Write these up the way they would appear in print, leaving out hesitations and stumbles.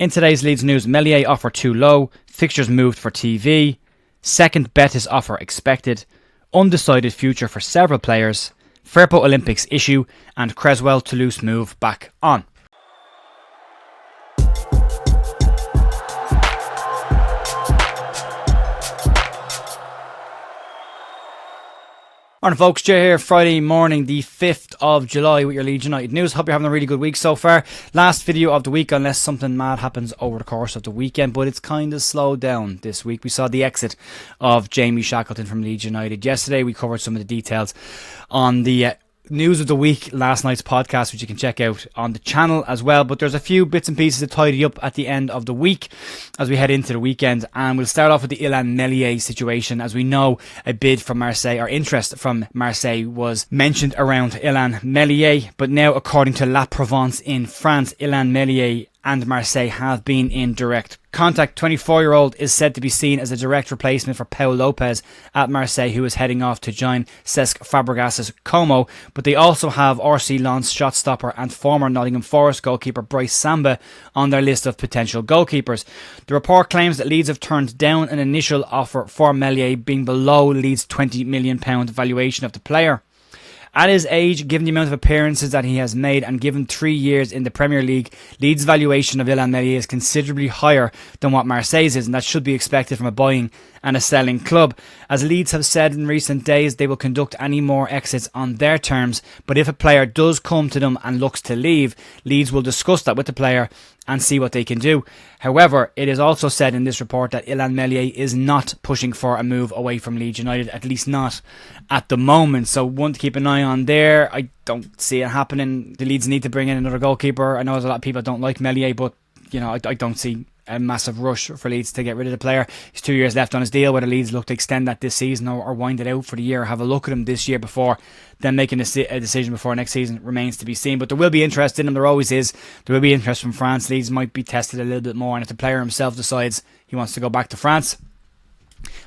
In today's Leeds news, Meslier offer too low, fixtures moved for TV, second Betis offer expected, undecided future for several players, Firpo Olympics issue, and Cresswell Toulouse move back on. Morning folks, Jay here, Friday morning the 5th of July with your Leeds United news. Hope you're having a really good week so far. Last video of the week unless something mad happens over the course of the weekend, but it's kind of slowed down this week. We saw the exit of Jamie Shackleton from Leeds United yesterday. We covered some of the details on the news of the week, last night's podcast, which you can check out on the channel as well. But there's a few bits and pieces to tidy up at the end of the week as we head into the weekend, and we'll start off with the Ilan Meslier situation. As we know, a bid from Marseille, or interest from Marseille, was mentioned around Ilan Meslier, but now according to La Provence in France, Ilan Meslier and Marseille have been in direct contact. 24-year-old is said to be seen as a direct replacement for Pau Lopez at Marseille, who is heading off to join Cesc Fabregas's Como. But they also have RC Lens shot stopper and former Nottingham Forest goalkeeper Brice Samba on their list of potential goalkeepers. The report claims that Leeds have turned down an initial offer for Meslier, being below Leeds' £20 million valuation of the player. At his age, given the amount of appearances that he has made, and given 3 years in the Premier League, Leeds' valuation of Ilan Meslier is considerably higher than what Marseille's is, and that should be expected from a buying and a selling club. As Leeds have said in recent days, they will conduct any more exits on their terms, but if a player does come to them and looks to leave, Leeds will discuss that with the player and see what they can do. However, it is also said in this report that Ilan Meslier is not pushing for a move away from Leeds United, at least not at the moment. So one to keep an eye on there. I don't see it happening. The Leeds need to bring in another goalkeeper. I know there's a lot of people that don't like Meslier, but I don't see a massive rush for Leeds to get rid of the player. He's 2 years left on his deal. Whether Leeds look to extend that this season or wind it out for the year, have a look at him this year before then making a decision before next season, remains to be seen. But there will be interest in him. There always is. There will be interest from France. Leeds might be tested a little bit more, and if the player himself decides he wants to go back to France,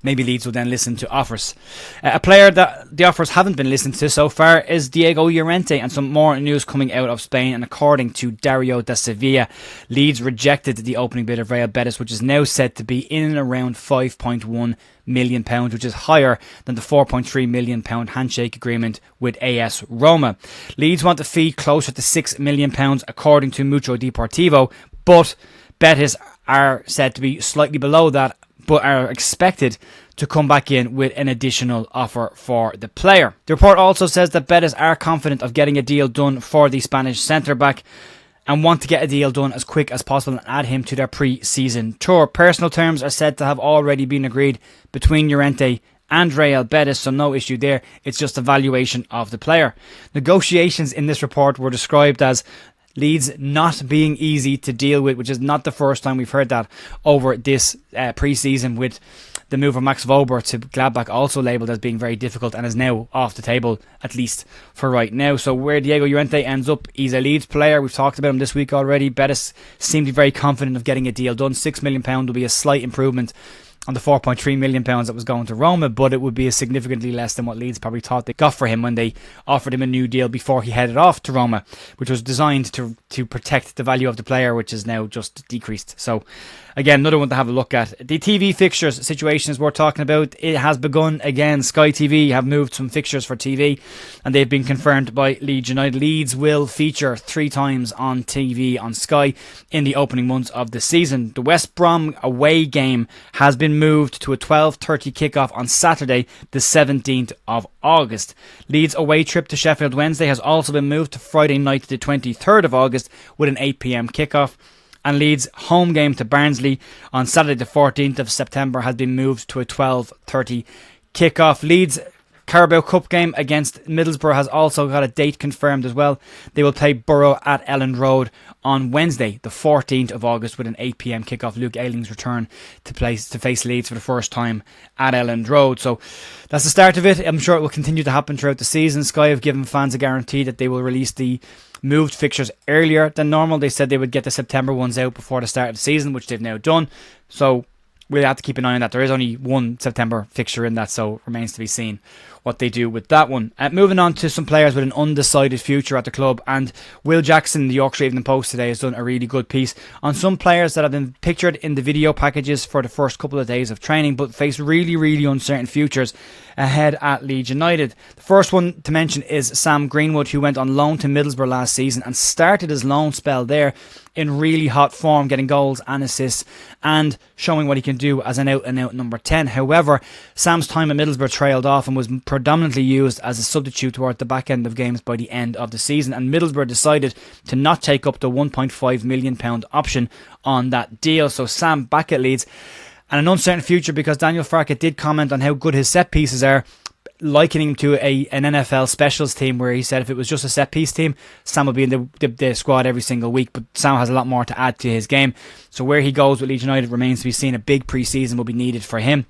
maybe Leeds will then listen to offers. A player that the offers haven't been listened to so far is Diego Llorente, and some more news coming out of Spain. And according to Dario da Sevilla, Leeds rejected the opening bid of Real Betis, which is now said to be in and around £5.1 million, which is higher than the £4.3 million handshake agreement with AS Roma. Leeds want a fee closer to £6 million according to Mucho Deportivo, but Betis are said to be slightly below that, but are expected to come back in with an additional offer for the player. The report also says that Betis are confident of getting a deal done for the Spanish centre-back and want to get a deal done as quick as possible and add him to their pre-season tour. Personal terms are said to have already been agreed between Llorente and Real Betis, so no issue there. It's just a valuation of the player. Negotiations in this report were described as Leeds not being easy to deal with, which is not the first time we've heard that over this pre-season, with the move of Max Wober to Gladbach also labelled as being very difficult and is now off the table, at least for right now. So where Diego Llorente ends up, he's a Leeds player. We've talked about him this week already. Betis seem to be very confident of getting a deal done. £6 million will be a slight improvement on the £4.3 million that was going to Roma, but it would be a significantly less than what Leeds probably thought they got for him when they offered him a new deal before he headed off to Roma, which was designed to protect the value of the player, which is now just decreased. So again, another one to have a look at. The TV fixtures situation is worth talking about. It has begun again. Sky TV have moved some fixtures for TV, and they've been confirmed by Leeds United. Leeds will feature 3 times on TV on Sky in the opening months of the season. The West Brom away game has been moved to a 12:30 kickoff on Saturday, the 17th of August. Leeds away trip to Sheffield Wednesday has also been moved to Friday night, the 23rd of August, with an 8 p.m. kickoff. And Leeds' home game to Barnsley on Saturday the 14th of September has been moved to a 12:30 kickoff. Leeds' Carabao Cup game against Middlesbrough has also got a date confirmed as well. They will play Borough at Elland Road on Wednesday the 14th of August with an 8 p.m. kickoff. Luke Ayling's return to face Leeds for the first time at Elland Road. So that's the start of it. I'm sure it will continue to happen throughout the season. Sky have given fans a guarantee that they will release the moved fixtures earlier than normal. They said they would get the September ones out before the start of the season, which they've now done. So we'll have to keep an eye on that. There is only one September fixture in that, so it remains to be seen what they do with that one. Moving on to some players with an undecided future at the club, and Will Jackson, the Yorkshire Evening Post today, has done a really good piece on some players that have been pictured in the video packages for the first couple of days of training, but face really, really uncertain futures ahead at Leeds United. The first one to mention is Sam Greenwood, who went on loan to Middlesbrough last season and started his loan spell there in really hot form, getting goals and assists and showing what he can do as an out-and-out number 10. However, Sam's time at Middlesbrough trailed off and was predominantly used as a substitute towards the back end of games by the end of the season, and Middlesbrough decided to not take up the £1.5 million option on that deal. So Sam back at Leeds, and an uncertain future because Daniel Farke did comment on how good his set pieces are, likening him to an NFL specials team, where he said if it was just a set piece team, Sam would be in the squad every single week, but Sam has a lot more to add to his game. So where he goes with Leeds United remains to be seen. A big pre-season will be needed for him.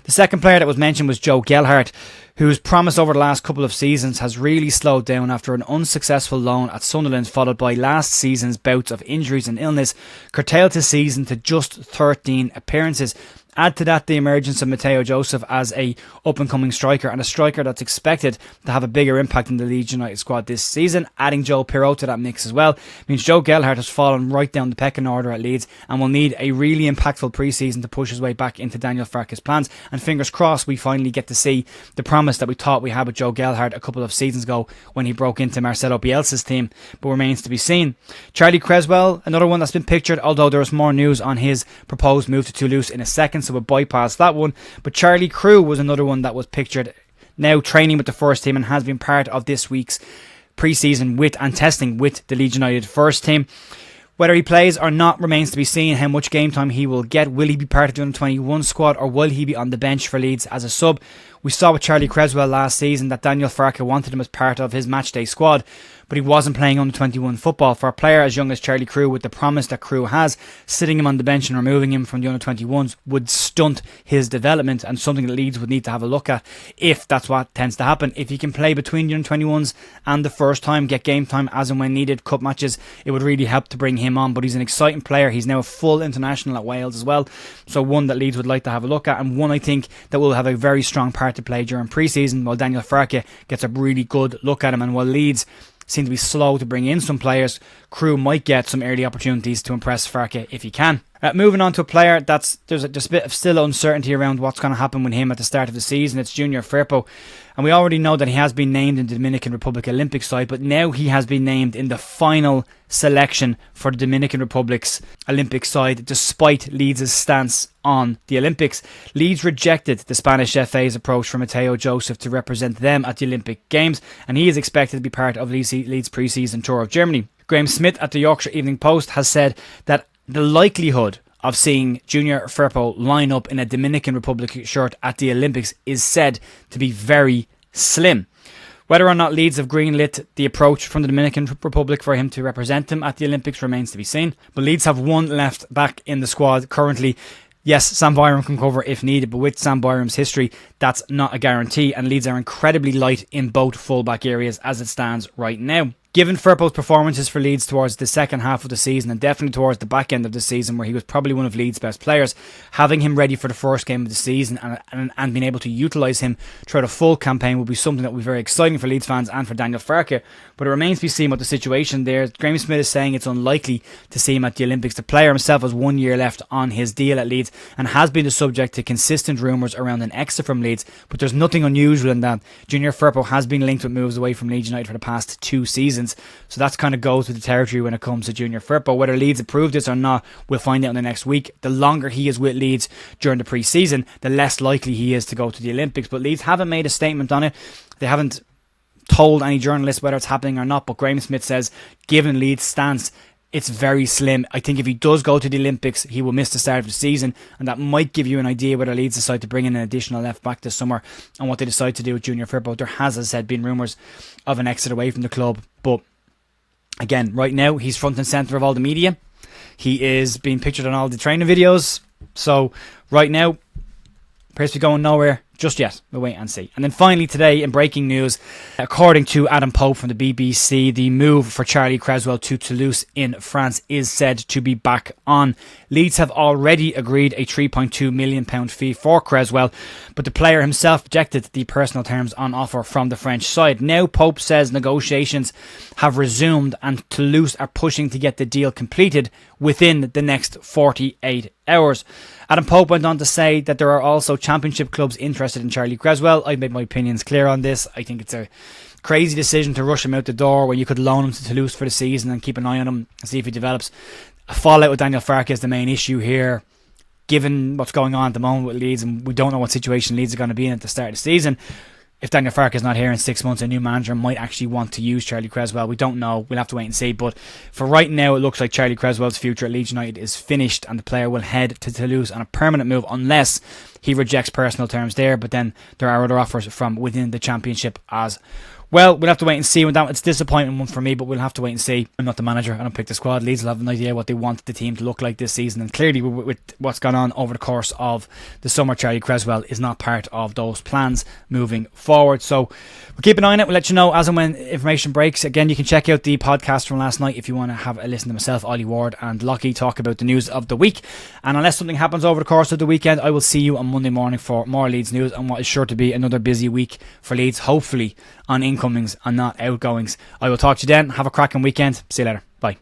The second player that was mentioned was Joe Gelhardt, whose promise over the last couple of seasons has really slowed down after an unsuccessful loan at Sunderland, followed by last season's bouts of injuries and illness, curtailed his season to just 13 appearances. Add to that the emergence of Mateo Joseph as a up-and-coming striker, and a striker that's expected to have a bigger impact in the Leeds United squad this season. Adding Joe Pirot to that mix as well means Joe Gelhardt has fallen right down the pecking order at Leeds and will need a really impactful pre-season to push his way back into Daniel Farke's plans. And fingers crossed we finally get to see the promise that we thought we had with Joe Gelhardt a couple of seasons ago when he broke into Marcelo Bielsa's team, but remains to be seen. Charlie Cresswell, another one that's been pictured, although there is more news on his proposed move to Toulouse in a second, so we'll bypass that one. But Charlie Crew was another one that was pictured, now training with the first team and has been part of this week's pre-season with and testing with the Leeds United first team. Whether he plays or not remains to be seen. How much game time he will get. Will he be part of the under-21 squad, or will he be on the bench for Leeds as a sub? We saw with Charlie Cresswell last season that Daniel Farke wanted him as part of his matchday squad, but he wasn't playing under-21 football. For a player as young as Charlie Crew, with the promise that Crew has, sitting him on the bench and removing him from the under-21s would stunt his development, and something that Leeds would need to have a look at if that's what tends to happen. If he can play between the under-21s and the first time, get game time as and when needed, cup matches, it would really help to bring him on. But he's an exciting player. He's now a full international at Wales as well, so one that Leeds would like to have a look at, and one I think that will have a very strong part to play during pre-season, while Daniel Farke gets a really good look at him. And while Leeds seem to be slow to bring in some players, Crew might get some early opportunities to impress Farke if he can. Moving on to a player that's there's a bit of still uncertainty around what's going to happen with him at the start of the season. It's Junior Firpo, and we already know that he has been named in the Dominican Republic Olympic side, but now he has been named in the final selection for the Dominican Republic's Olympic side, despite Leeds' stance on the Olympics. Leeds rejected the Spanish FA's approach for Mateo Joseph to represent them at the Olympic Games, and he is expected to be part of Leeds' pre-season tour of Germany. Graham Smith at the Yorkshire Evening Post has said that the likelihood of seeing Junior Firpo line up in a Dominican Republic shirt at the Olympics is said to be very slim. Whether or not Leeds have greenlit the approach from the Dominican Republic for him to represent them at the Olympics remains to be seen. But Leeds have one left back in the squad currently. Yes, Sam Byram can cover if needed, but with Sam Byram's history, that's not a guarantee, and Leeds are incredibly light in both fullback areas as it stands right now. Given Firpo's performances for Leeds towards the second half of the season, and definitely towards the back end of the season, where he was probably one of Leeds' best players, having him ready for the first game of the season and being able to utilise him throughout a full campaign will be something that will be very exciting for Leeds fans and for Daniel Farke. But it remains to be seen what the situation there. Graham Smith is saying it's unlikely to see him at the Olympics. The player himself has 1 year left on his deal at Leeds and has been the subject to consistent rumours around an exit from Leeds, but there's nothing unusual in that. Junior Firpo has been linked with moves away from Leeds United for the past 2 seasons. So that's kind of goes with the territory when it comes to Junior Firpo. Whether Leeds approve this or not, we'll find out in the next week. The longer he is with Leeds during the pre-season, the less likely he is to go to the Olympics. But Leeds haven't made a statement on it. They haven't told any journalists whether it's happening or not. But Graham Smith says, given Leeds' stance, it's very slim. I think if he does go to the Olympics, he will miss the start of the season, and that might give you an idea whether Leeds decide to bring in an additional left back this summer and what they decide to do with Junior Firpo. There has, as I said, been rumours of an exit away from the club, but again, right now, he's front and centre of all the media. He is being pictured on all the training videos. So, right now, appears to be going nowhere just yet. We'll wait and see. And then finally today, in breaking news, according to Adam Pope from the BBC, the move for Charlie Cresswell to Toulouse in France is said to be back on. Leeds have already agreed a £3.2 million fee for Cresswell, but the player himself rejected the personal terms on offer from the French side. Now Pope says negotiations have resumed and Toulouse are pushing to get the deal completed within the next 48 hours. Adam Pope went on to say that there are also championship clubs interested in Charlie Cresswell. I've made my opinions clear on this. I think it's a crazy decision to rush him out the door when you could loan him to Toulouse for the season and keep an eye on him and see if he develops. A fallout with Daniel Farke is the main issue here, given what's going on at the moment with Leeds, and we don't know what situation Leeds are going to be in at the start of the season. If Daniel Farke is not here in 6 months, a new manager might actually want to use Charlie Cresswell. We don't know. We'll have to wait and see. But for right now, it looks like Charlie Cresswell's future at Leeds United is finished and the player will head to Toulouse on a permanent move unless he rejects personal terms there. But then there are other offers from within the Championship as well. We'll have to wait and see. With that, it's a disappointing one for me, but we'll have to wait and see. I'm not the manager. I don't pick the squad. Leeds will have an idea what they want the team to look like this season. And clearly, with what's gone on over the course of the summer, Charlie Cresswell is not part of those plans moving forward. So we'll keep an eye on it. We'll let you know as and when information breaks. Again, you can check out the podcast from last night if you want to have a listen to myself, Ollie Ward, and Lockie talk about the news of the week. And unless something happens over the course of the weekend, I will see you on Monday morning for more Leeds news and what is sure to be another busy week for Leeds, hopefully on incomings and not outgoings. I will talk to you then. Have a cracking weekend. See you later. Bye.